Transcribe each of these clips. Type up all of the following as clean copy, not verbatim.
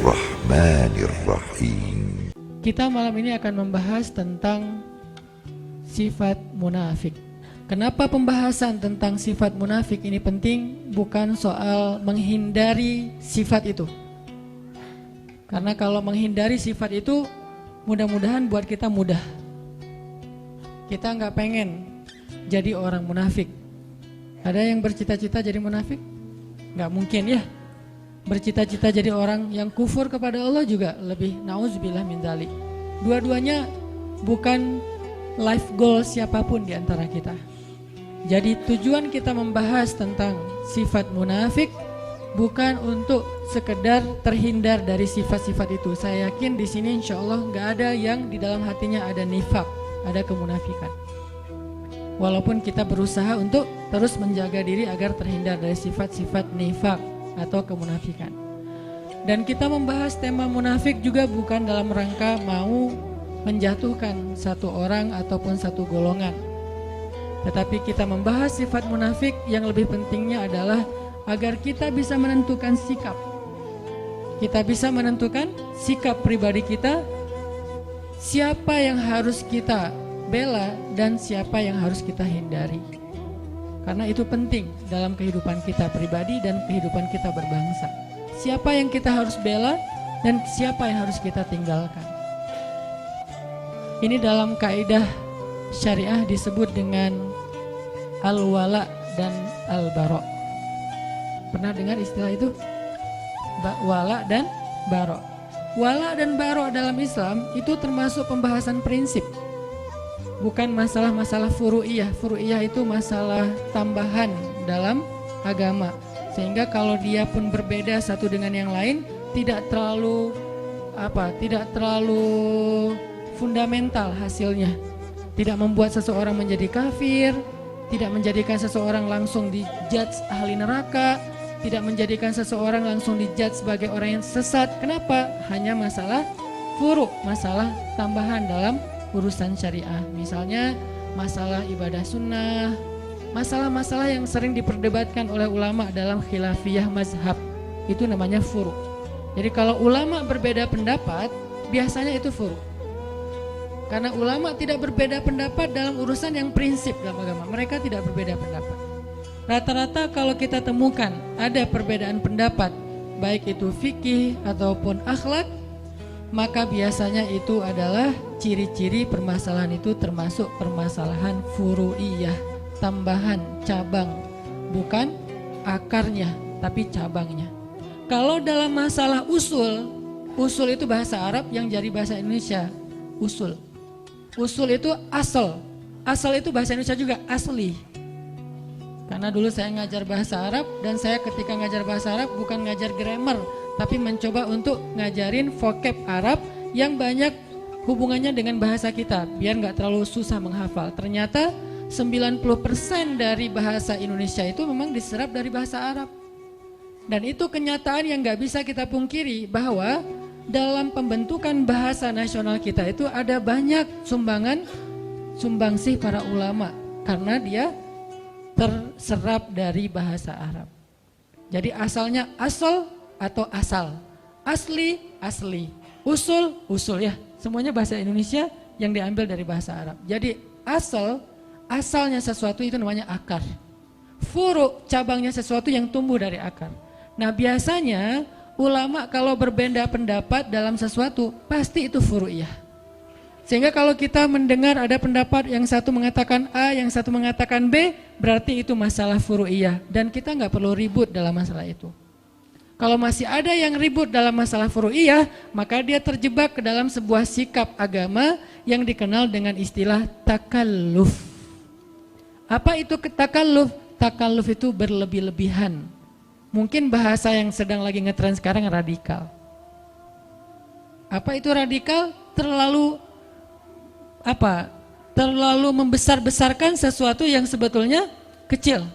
Bismillahirrahmanirrahim. Kita malam ini akan membahas tentang sifat munafik. Kenapa pembahasan tentang sifat munafik ini penting? Bukan soal menghindari sifat itu. Karena kalau menghindari sifat itu, mudah-mudahan buat kita mudah. Kita nggak pengen jadi orang munafik. Ada yang bercita-cita jadi munafik? Nggak mungkin ya. Bercita-cita jadi orang yang kufur kepada Allah juga lebih na'udzubillah min dzalik. Dua-duanya bukan life goal siapapun di antara kita. Jadi tujuan kita membahas tentang sifat munafik bukan untuk sekedar terhindar dari sifat-sifat itu. Saya yakin di sini insya Allah nggak ada yang di dalam hatinya ada nifak, ada kemunafikan. Walaupun kita berusaha untuk terus menjaga diri agar terhindar dari sifat-sifat nifak atau kemunafikan. Dan kita membahas tema munafik juga bukan dalam rangka mau menjatuhkan satu orang ataupun satu golongan. Tetapi kita membahas sifat munafik yang lebih pentingnya adalah agar kita bisa menentukan sikap. Kita bisa menentukan sikap pribadi kita, siapa yang harus kita bela dan siapa yang harus kita hindari. Karena itu penting dalam kehidupan kita pribadi dan kehidupan kita berbangsa. Siapa yang kita harus bela dan siapa yang harus kita tinggalkan. Ini dalam kaidah syariah disebut dengan al-wala dan al-bara. Pernah dengar istilah itu? Wala dan bara. Wala dan bara dalam Islam itu termasuk pembahasan prinsip. Bukan masalah-masalah furu'iyah. Furu'iyah itu masalah tambahan dalam agama. Sehingga kalau dia pun berbeda satu dengan yang lain, tidak terlalu fundamental hasilnya. Tidak membuat seseorang menjadi kafir, tidak menjadikan seseorang langsung dijudge ahli neraka, tidak menjadikan seseorang langsung dijudge sebagai orang yang sesat. Kenapa? Hanya masalah furu', masalah tambahan dalam urusan syariah. Misalnya masalah ibadah sunnah, masalah-masalah yang sering diperdebatkan oleh ulama dalam khilafiyah mazhab, itu namanya furu'. Jadi kalau ulama berbeda pendapat, biasanya itu furu'. Karena ulama tidak berbeda pendapat dalam urusan yang prinsip dalam agama. Mereka tidak berbeda pendapat. Rata-rata kalau kita temukan ada perbedaan pendapat, baik itu fikih ataupun akhlak, maka biasanya itu adalah ciri-ciri permasalahan itu termasuk permasalahan furu'iyah, tambahan, cabang, bukan akarnya tapi cabangnya. Kalau dalam masalah usul, usul itu bahasa Arab yang jadi bahasa Indonesia, usul. Usul itu asal, asal itu bahasa Indonesia juga asli. Karena dulu saya ngajar bahasa Arab dan saya ketika ngajar bahasa Arab bukan ngajar grammar, tapi mencoba untuk ngajarin vocab Arab yang banyak hubungannya dengan bahasa kita, biar nggak terlalu susah menghafal. Ternyata 90% dari bahasa Indonesia itu memang diserap dari bahasa Arab. Dan itu kenyataan yang nggak bisa kita pungkiri bahwa dalam pembentukan bahasa nasional kita itu ada banyak sumbangsih para ulama karena dia terserap dari bahasa Arab. Jadi asalnya asal atau asal, asli, asli, usul, usul ya. Semuanya bahasa Indonesia yang diambil dari bahasa Arab. Jadi asalnya sesuatu itu namanya akar. Furu, cabangnya sesuatu yang tumbuh dari akar. Nah biasanya ulama kalau berbeda pendapat dalam sesuatu pasti itu furu'iyah. Sehingga kalau kita mendengar ada pendapat yang satu mengatakan A, yang satu mengatakan B, berarti itu masalah furu'iyah. Dan kita nggak perlu ribut dalam masalah itu. Kalau masih ada yang ribut dalam masalah furu'iyah, maka dia terjebak ke dalam sebuah sikap agama yang dikenal dengan istilah takalluf. Apa itu takalluf? Takalluf itu berlebih-lebihan. Mungkin bahasa yang sedang lagi ngetren sekarang radikal. Apa itu radikal? Terlalu membesar-besarkan sesuatu yang sebetulnya kecil.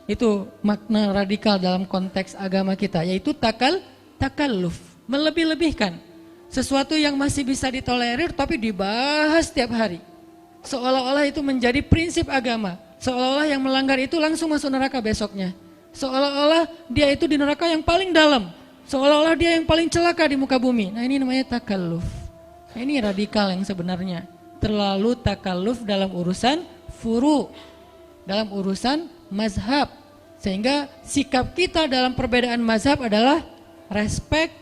Itu makna radikal dalam konteks agama kita, yaitu takalluf, melebih-lebihkan. Sesuatu yang masih bisa ditolerir tapi dibahas setiap hari. Seolah-olah itu menjadi prinsip agama. Seolah-olah yang melanggar itu langsung masuk neraka besoknya. Seolah-olah dia itu di neraka yang paling dalam. Seolah-olah dia yang paling celaka di muka bumi. Nah ini namanya takalluf. Nah, ini radikal yang sebenarnya. Terlalu takalluf dalam urusan furu, dalam urusan mazhab. Sehingga sikap kita dalam perbedaan mazhab adalah respect,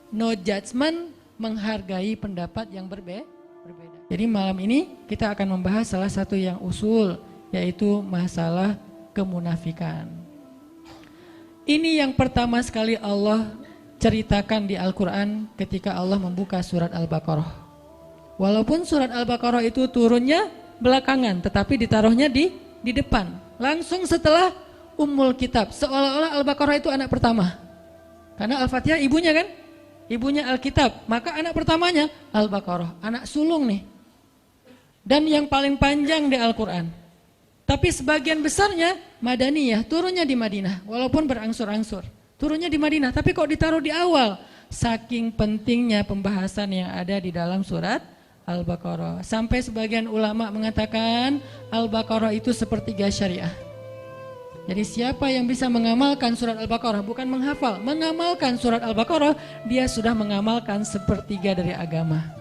no judgment, menghargai pendapat yang berbeda. Jadi malam ini kita akan membahas salah satu yang usul, yaitu masalah kemunafikan. Ini yang pertama sekali Allah ceritakan di Al-Quran ketika Allah membuka surat Al-Baqarah. Walaupun surat Al-Baqarah itu turunnya belakangan, tetapi ditaruhnya di depan. Langsung setelah Ummul Kitab, seolah-olah Al-Baqarah itu anak pertama. Karena Al-Fatihah ibunya kan? Ibunya Al-Kitab, maka anak pertamanya Al-Baqarah, anak sulung nih. Dan yang paling panjang di Al-Quran. Tapi sebagian besarnya Madaniyah, turunnya di Madinah, walaupun berangsur-angsur. Turunnya di Madinah, tapi kok ditaruh di awal? Saking pentingnya pembahasan yang ada di dalam surat Al-Baqarah. Sampai sebagian ulama mengatakan Al-Baqarah itu sepertiga syariah. Jadi siapa yang bisa mengamalkan surat Al-Baqarah, bukan menghafal, mengamalkan surat Al-Baqarah, dia sudah mengamalkan sepertiga dari agama.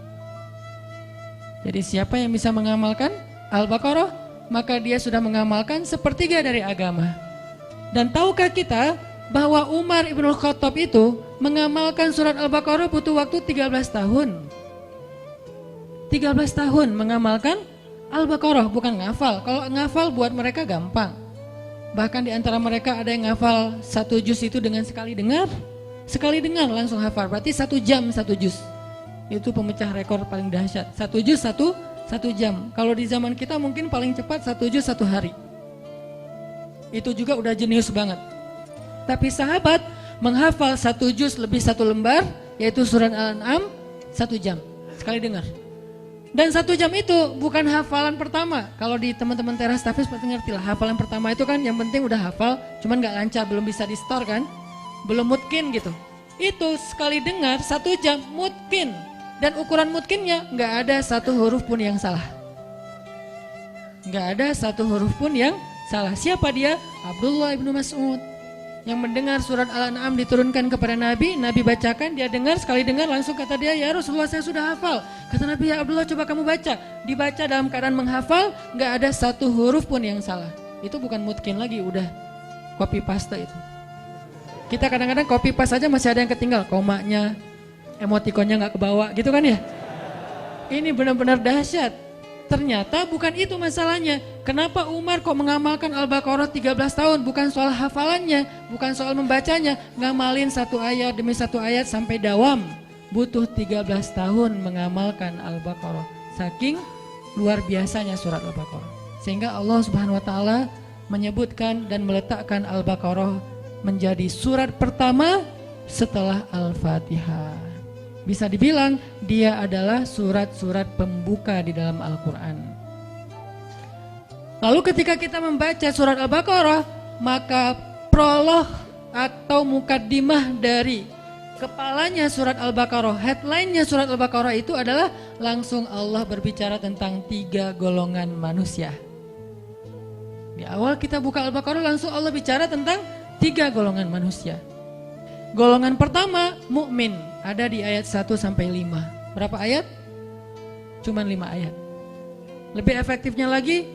Jadi siapa yang bisa mengamalkan Al-Baqarah, maka dia sudah mengamalkan sepertiga dari agama. Dan tahukah kita bahwa Umar ibn Khattab itu mengamalkan surat Al-Baqarah butuh waktu 13 tahun. 13 tahun mengamalkan Al-Baqarah, bukan ngafal. Kalau ngafal buat mereka gampang. Bahkan di antara mereka ada yang ngafal 1 juz itu dengan sekali dengar. Sekali dengar langsung hafal, berarti 1 jam 1 juz. Itu pemecah rekor paling dahsyat. 1 juz 1 jam. Kalau di zaman kita mungkin paling cepat 1 juz 1 hari. Itu juga udah jenius banget. Tapi sahabat menghafal 1 juz lebih 1 lembar, yaitu surat Al-An'am 1 jam. Sekali dengar. Dan 1 jam itu bukan hafalan pertama. Kalau di teman-teman teras tahfiz pasti ngerti lah. Hafalan pertama itu kan yang penting udah hafal, cuman gak lancar, belum bisa di store kan. Belum mutkin gitu. Itu sekali dengar 1 jam mutkin. Dan ukuran mutkinnya nggak ada 1 huruf pun yang salah. Nggak ada 1 huruf pun yang salah. Siapa dia? Abdullah ibnu Mas'ud. Yang mendengar surat Al-An'am diturunkan kepada Nabi. Nabi bacakan, dia dengar, sekali dengar langsung kata dia, ya Rasulullah saya sudah hafal. Kata Nabi, ya Abdullah coba kamu baca. Dibaca dalam keadaan menghafal, nggak ada 1 huruf pun yang salah. Itu bukan mutkin lagi, udah copy paste itu. Kita kadang-kadang copy paste aja masih ada yang ketinggal, komanya, emotikonnya nggak kebawa gitu kan ya. Ini benar-benar dahsyat. Ternyata bukan itu masalahnya. Kenapa Umar kok mengamalkan Al-Baqarah 13 tahun? Bukan soal hafalannya, bukan soal membacanya. Ngamalin 1 ayat demi 1 ayat sampai dawam. Butuh 13 tahun mengamalkan Al-Baqarah. Saking luar biasanya surat Al-Baqarah. Sehingga Allah Subhanahu wa taala menyebutkan dan meletakkan Al-Baqarah menjadi surat pertama setelah Al-Fatihah. Bisa dibilang dia adalah surat-surat pembuka di dalam Al-Quran. Lalu ketika kita membaca surat Al-Baqarah, maka prolog atau mukaddimah dari kepalanya surat Al-Baqarah, headline-nya surat Al-Baqarah itu adalah langsung Allah berbicara tentang 3 golongan manusia. Di awal kita buka Al-Baqarah langsung Allah bicara tentang 3 golongan manusia. Golongan pertama mukmin, ada di ayat 1 sampai 5. Berapa ayat? Cuman 5 ayat. Lebih efektifnya lagi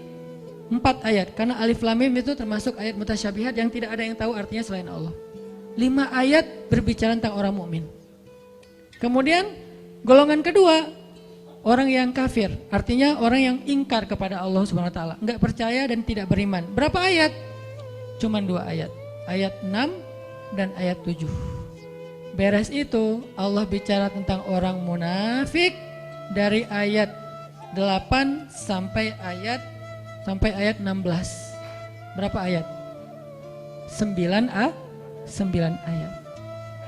4 ayat, karena alif lam mim itu termasuk ayat mutasyabihat yang tidak ada yang tahu artinya selain Allah. 5 ayat berbicara tentang orang mukmin. Kemudian golongan kedua, orang yang kafir, artinya orang yang ingkar kepada Allah Subhanahu wa taala, enggak percaya dan tidak beriman. Berapa ayat? Cuman 2 ayat. Ayat 6 dan ayat 7. Beres itu Allah bicara tentang orang munafik dari ayat 8 sampai ayat 16. Berapa ayat? 9 ayat.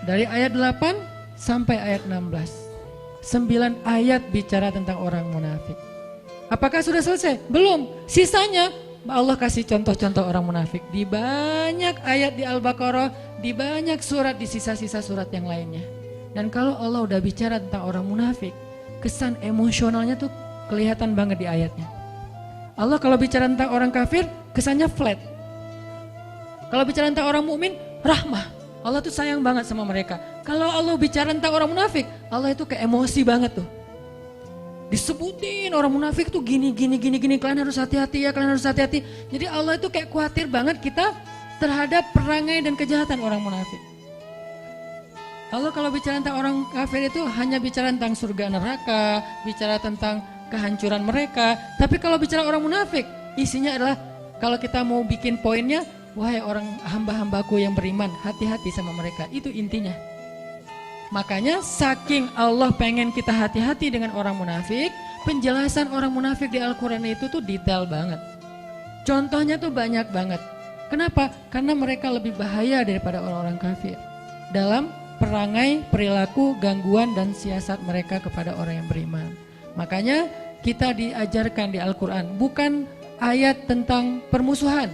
Dari ayat 8 sampai ayat 16. 9 ayat bicara tentang orang munafik. Apakah sudah selesai? Belum. Sisanya Allah kasih contoh-contoh orang munafik di banyak ayat di Al-Baqarah, di banyak surat, di sisa-sisa surat yang lainnya. Dan kalau Allah udah bicara tentang orang munafik, kesan emosionalnya tuh kelihatan banget di ayatnya. Allah kalau bicara tentang orang kafir, kesannya flat. Kalau bicara tentang orang mukmin, rahmah. Allah tuh sayang banget sama mereka. Kalau Allah bicara tentang orang munafik, Allah itu kayak emosi banget tuh. Disebutin orang munafik tuh gini, kalian harus hati-hati ya, kalian harus hati-hati. Jadi Allah itu kayak khawatir banget kita terhadap perangai dan kejahatan orang munafik. Allah kalau bicara tentang orang kafir itu hanya bicara tentang surga neraka, bicara tentang kehancuran mereka. Tapi kalau bicara orang munafik, isinya adalah kalau kita mau bikin poinnya, wahai orang hamba-hambaku yang beriman, hati-hati sama mereka. Itu intinya. Makanya saking Allah pengen kita hati-hati dengan orang munafik, penjelasan orang munafik di Al-Quran itu tuh detail banget. Contohnya tuh banyak banget. Kenapa? Karena mereka lebih bahaya daripada orang-orang kafir dalam perangai, perilaku, gangguan, dan siasat mereka kepada orang yang beriman. Makanya kita diajarkan di Al-Quran bukan ayat tentang permusuhan.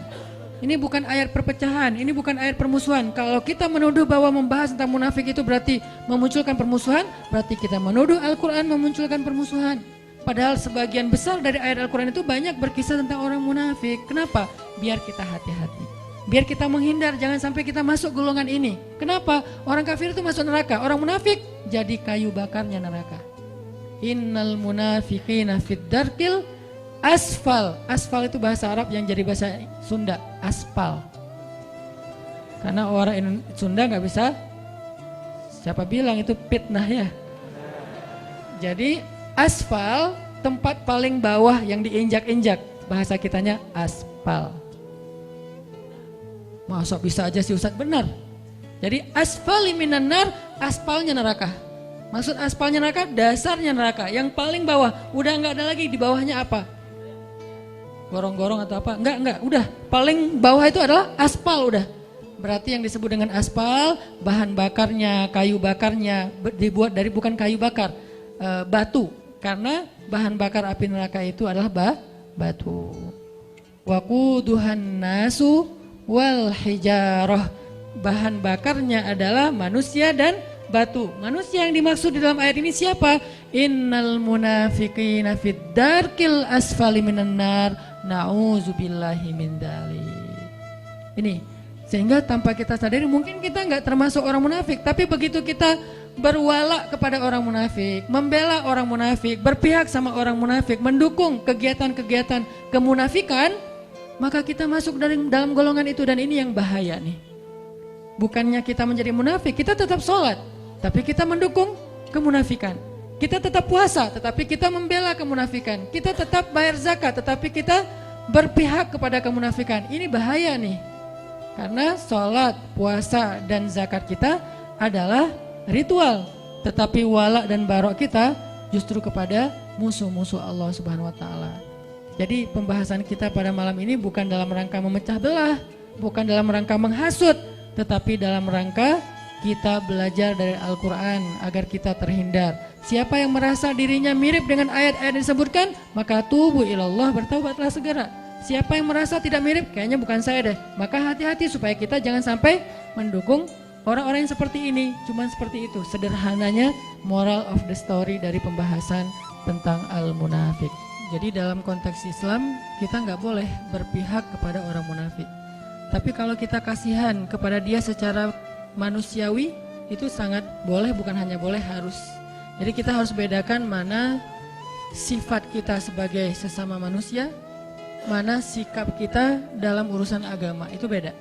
Ini bukan ayat perpecahan, ini bukan ayat permusuhan. Kalau kita menuduh bahwa membahas tentang munafik itu berarti memunculkan permusuhan, berarti kita menuduh Al-Quran memunculkan permusuhan. Padahal sebagian besar dari ayat Al-Quran itu banyak berkisah tentang orang munafik. Kenapa? Biar kita hati-hati. Biar kita menghindar, jangan sampai kita masuk golongan ini. Kenapa? Orang kafir itu masuk neraka, orang munafik jadi kayu bakarnya neraka. Innal munafiqina fid darkil asfal. Asfal itu bahasa Arab yang jadi bahasa Sunda, aspal. Karena orang Sunda nggak bisa, siapa bilang itu fitnah ya. Jadi asfal tempat paling bawah yang diinjak-injak, bahasa kitanya aspal. Masa bisa aja si Ustadz, benar. Jadi asfali minan nar, aspalnya neraka. Maksud aspalnya neraka, dasarnya neraka, yang paling bawah. Udah nggak ada lagi, di bawahnya apa? Gorong-gorong atau apa? Enggak, udah. Paling bawah itu adalah aspal udah. Berarti yang disebut dengan aspal, bahan bakarnya, kayu bakarnya dibuat dari bukan kayu bakar, batu. Karena bahan bakar api neraka itu adalah batu. Waquduhan nasu wal hijarah. Bahan bakarnya adalah manusia dan batu. Manusia yang dimaksud di dalam ayat ini siapa? Innal munafiqina fid darkil asfali minan nar. Na'udzubillahi min dzalik. Ini sehingga tanpa kita sadari mungkin kita nggak termasuk orang munafik, tapi begitu kita berwala kepada orang munafik, membela orang munafik, berpihak sama orang munafik, mendukung kegiatan-kegiatan kemunafikan, maka kita masuk dalam golongan itu. Dan ini yang bahaya nih. Bukannya kita menjadi munafik, kita tetap sholat, tapi kita mendukung kemunafikan. Kita tetap puasa, tetapi kita membela kemunafikan. Kita tetap bayar zakat, tetapi kita berpihak kepada kemunafikan. Ini bahaya nih. Karena sholat, puasa, dan zakat kita adalah ritual. Tetapi wala dan barok kita justru kepada musuh-musuh Allah Subhanahu wa Ta'ala. Jadi pembahasan kita pada malam ini bukan dalam rangka memecah belah, bukan dalam rangka menghasut, tetapi dalam rangka kita belajar dari Al-Quran agar kita terhindar. Siapa yang merasa dirinya mirip dengan ayat-ayat yang disebutkan, maka tubu ilallah, bertaubatlah segera. Siapa yang merasa tidak mirip, kayaknya bukan saya deh, maka hati-hati supaya kita jangan sampai mendukung orang-orang yang seperti ini. Cuman seperti itu sederhananya moral of the story dari pembahasan tentang al-munafik. Jadi dalam konteks Islam kita nggak boleh berpihak kepada orang munafik. Tapi kalau kita kasihan kepada dia secara manusiawi, itu sangat boleh, bukan hanya boleh, harus. Jadi kita harus bedakan mana sifat kita sebagai sesama manusia, mana sikap kita dalam urusan agama, itu beda.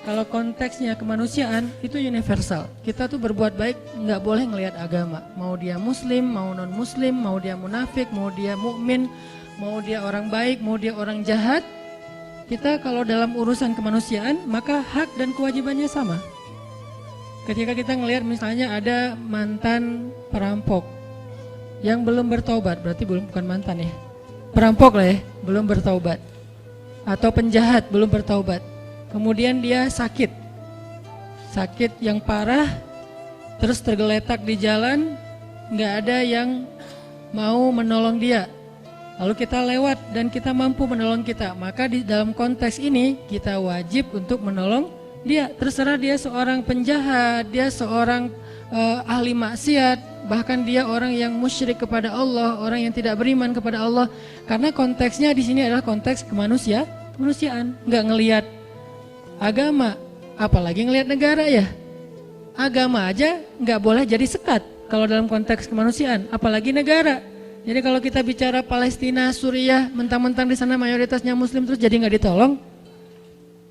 Kalau konteksnya kemanusiaan itu universal. Kita tuh berbuat baik nggak boleh ngelihat agama. Mau dia muslim, mau non muslim, mau dia munafik, mau dia mukmin, mau dia orang baik, mau dia orang jahat. Kita kalau dalam urusan kemanusiaan maka hak dan kewajibannya sama. Ketika kita ngelihat misalnya ada mantan perampok yang belum bertaubat, berarti bukan mantan ya, perampok lah ya, belum bertaubat, atau penjahat belum bertaubat, kemudian dia sakit yang parah, terus tergeletak di jalan, nggak ada yang mau menolong dia, lalu kita lewat dan kita mampu menolong kita, maka di dalam konteks ini kita wajib untuk menolong dia. Terserah dia seorang penjahat, dia seorang ahli maksiat, bahkan dia orang yang musyrik kepada Allah, orang yang tidak beriman kepada Allah. Karena konteksnya di sini adalah konteks kemanusiaan, nggak ngelihat agama, apalagi ngelihat negara ya. agama aja nggak boleh jadi sekat kalau dalam konteks kemanusiaan, apalagi negara. Jadi kalau kita bicara Palestina, Suriah, mentang-mentang di sana mayoritasnya Muslim terus jadi nggak ditolong?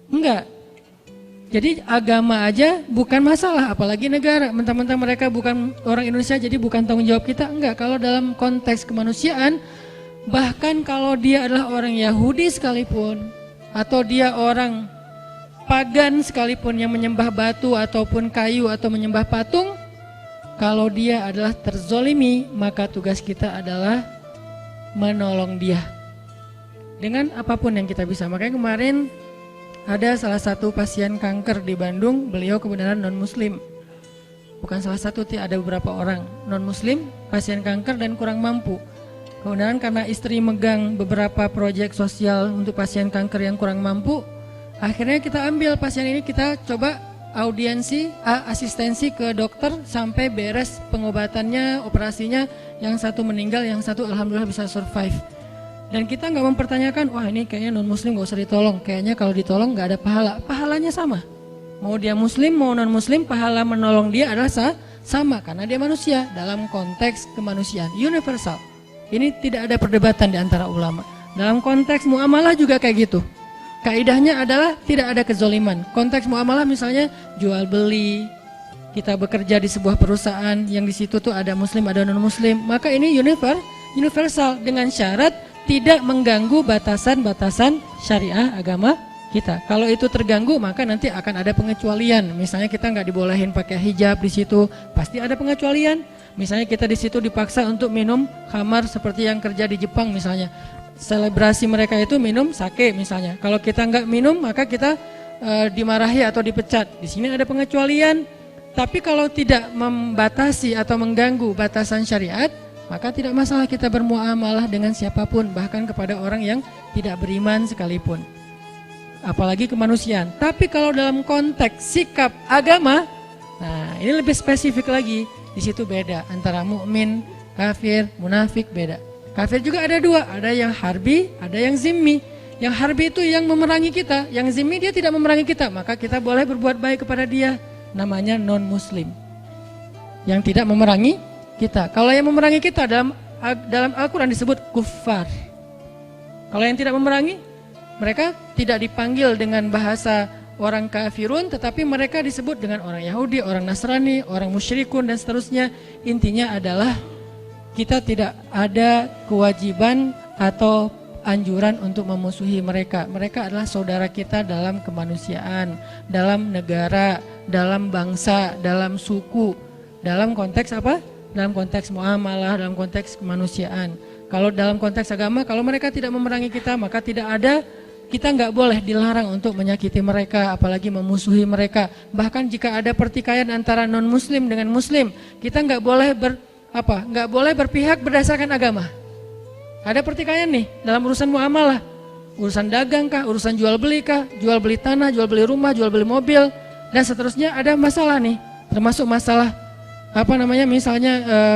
Enggak. Jadi agama aja bukan masalah, apalagi negara. Mentang-mentang mereka bukan orang Indonesia, jadi bukan tanggung jawab kita. Enggak. Kalau dalam konteks kemanusiaan, bahkan kalau dia adalah orang Yahudi sekalipun, atau dia orang pagan sekalipun yang menyembah batu ataupun kayu atau menyembah patung, kalau dia adalah terzolimi, maka tugas kita adalah menolong dia dengan apapun yang kita bisa. Makanya kemarin ada salah satu pasien kanker di Bandung, beliau kebenaran non-muslim. Bukan salah satu, ada beberapa orang non-muslim, pasien kanker dan kurang mampu. Kemudian karena istri megang beberapa proyek sosial untuk pasien kanker yang kurang mampu, akhirnya kita ambil pasien ini, kita coba audiensi, asistensi ke dokter sampai beres pengobatannya, operasinya. Yang satu meninggal, yang satu alhamdulillah bisa survive. Dan kita nggak mempertanyakan, wah ini kayaknya non muslim nggak usah ditolong, kayaknya kalau ditolong nggak ada pahala. Pahalanya sama, mau dia muslim mau non muslim, pahala menolong dia adalah sama karena dia manusia dalam konteks kemanusiaan universal. Ini tidak ada perdebatan di antara ulama. Dalam konteks muamalah juga kayak gitu. Kaidahnya adalah tidak ada kezoliman. Konteks muamalah misalnya jual beli, kita bekerja di sebuah perusahaan yang di situ tuh ada muslim ada non muslim, maka ini universal dengan syarat tidak mengganggu batasan-batasan syariah agama kita. Kalau itu terganggu maka nanti akan ada pengecualian. Misalnya kita nggak dibolehin pakai hijab di situ, pasti ada pengecualian. Misalnya kita di situ dipaksa untuk minum khamar seperti yang kerja di Jepang misalnya. Selebrasi mereka itu minum sake misalnya. Kalau kita nggak minum maka kita dimarahi atau dipecat. Di sini ada pengecualian. Tapi kalau tidak membatasi atau mengganggu batasan syariat, maka tidak masalah kita bermuamalah dengan siapapun, bahkan kepada orang yang tidak beriman sekalipun. Apalagi kemanusiaan. Tapi kalau dalam konteks sikap agama, nah ini lebih spesifik lagi. Di situ beda antara mukmin, kafir, munafik beda. Kafir juga ada dua, ada yang harbi, ada yang zimmi. Yang harbi itu yang memerangi kita, yang zimmi dia tidak memerangi kita, maka kita boleh berbuat baik kepada dia. Namanya non-muslim. Yang tidak memerangi kita. Kalau yang memerangi kita dalam Al-Quran disebut kuffar. Kalau yang tidak memerangi, mereka tidak dipanggil dengan bahasa orang kafirun, tetapi mereka disebut dengan orang Yahudi, orang Nasrani, orang musyrikun dan seterusnya. Intinya adalah kita tidak ada kewajiban atau anjuran untuk memusuhi mereka. Mereka adalah saudara kita dalam kemanusiaan, dalam negara, dalam bangsa, dalam suku. Dalam konteks apa? Dalam konteks muamalah, dalam konteks kemanusiaan. Kalau dalam konteks agama, kalau mereka tidak memerangi kita, maka kita nggak boleh dilarang untuk menyakiti mereka, apalagi memusuhi mereka. Bahkan jika ada pertikaian antara non-muslim dengan muslim, kita nggak boleh berpihak berdasarkan agama. Ada pertikaian nih dalam urusan muamalah, urusan dagang kah, urusan jual beli kah, jual beli tanah, jual beli rumah, jual beli mobil dan seterusnya. Ada masalah nih, termasuk masalah misalnya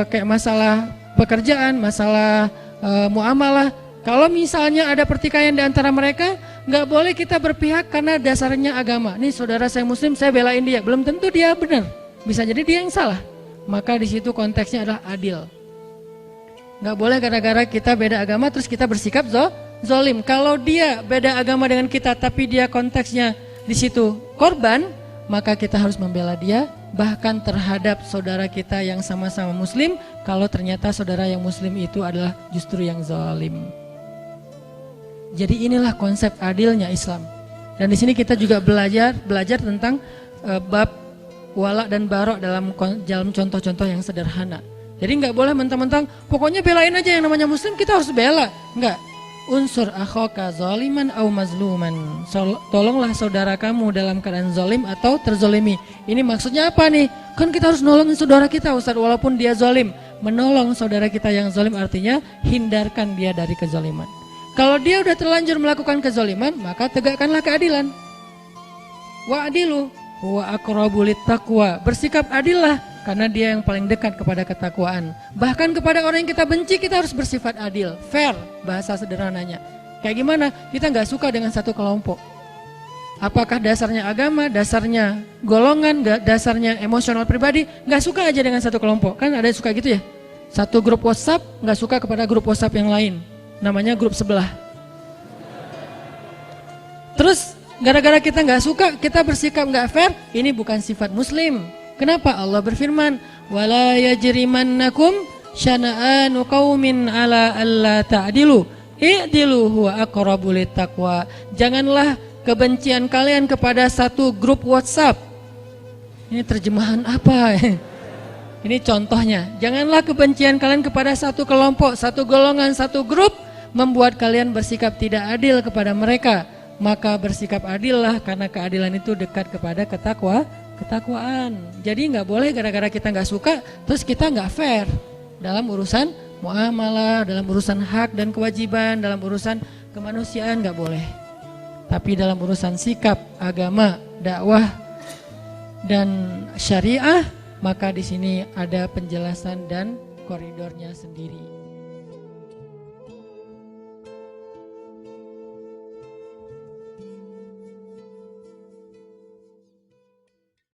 kayak masalah pekerjaan, masalah muamalah. Kalau misalnya ada pertikaian di antara mereka, nggak boleh kita berpihak karena dasarnya agama. Nih saudara saya muslim, saya belain dia. Belum tentu dia benar, bisa jadi dia yang salah. Maka di situ konteksnya adalah adil. Nggak boleh gara-gara kita beda agama terus kita bersikap zolim. Kalau dia beda agama dengan kita tapi dia konteksnya di situ korban, maka kita harus membela dia, bahkan terhadap saudara kita yang sama-sama muslim kalau ternyata saudara yang muslim itu adalah justru yang zalim. Jadi inilah konsep adilnya Islam. Dan di sini kita juga belajar tentang bab wala dan barok dalam contoh-contoh yang sederhana. Jadi nggak boleh mentang-mentang pokoknya belain aja yang namanya muslim, kita harus bela. Nggak. Unsur akhaka zaliman au mazluman. Tolonglah saudara kamu dalam keadaan zalim atau terzolimi. Ini maksudnya apa nih? Kan kita harus nolongin saudara kita Ustaz walaupun dia zalim. Menolong saudara kita yang zalim artinya hindarkan dia dari kezaliman. Kalau dia udah terlanjur melakukan kezaliman, maka tegakkanlah keadilan. Wa'adilu huwa aqrabu littaqwa. Bersikap adillah karena dia yang paling dekat kepada ketakwaan. Bahkan kepada orang yang kita benci kita harus bersifat adil, fair bahasa sederhananya. Kayak gimana? Kita nggak suka dengan satu kelompok. Apakah dasarnya agama, dasarnya golongan, dasarnya emosional pribadi, nggak suka aja dengan satu kelompok. Kan ada yang suka gitu ya. Satu grup WhatsApp nggak suka kepada grup WhatsApp yang lain. Namanya grup sebelah. Terus gara-gara kita nggak suka, kita bersikap nggak fair, ini bukan sifat muslim. Kenapa? Allah berfirman, wala yajrimannakum syana'anu qaumin ala alla ta'dilu i'dilu huwa aqrabu littaqwa. Janganlah kebencian kalian kepada satu grup WhatsApp. Ini terjemahan apa? Ini contohnya. Janganlah kebencian kalian kepada satu kelompok, satu golongan, satu grup membuat kalian bersikap tidak adil kepada mereka. Maka bersikap adillah, karena keadilan itu dekat kepada ketakwaan. Jadi nggak boleh gara-gara kita nggak suka, terus kita nggak fair dalam urusan muamalah, dalam urusan hak dan kewajiban, dalam urusan kemanusiaan nggak boleh. Tapi dalam urusan sikap, agama, dakwah, dan syariah, maka di sini ada penjelasan dan koridornya sendiri.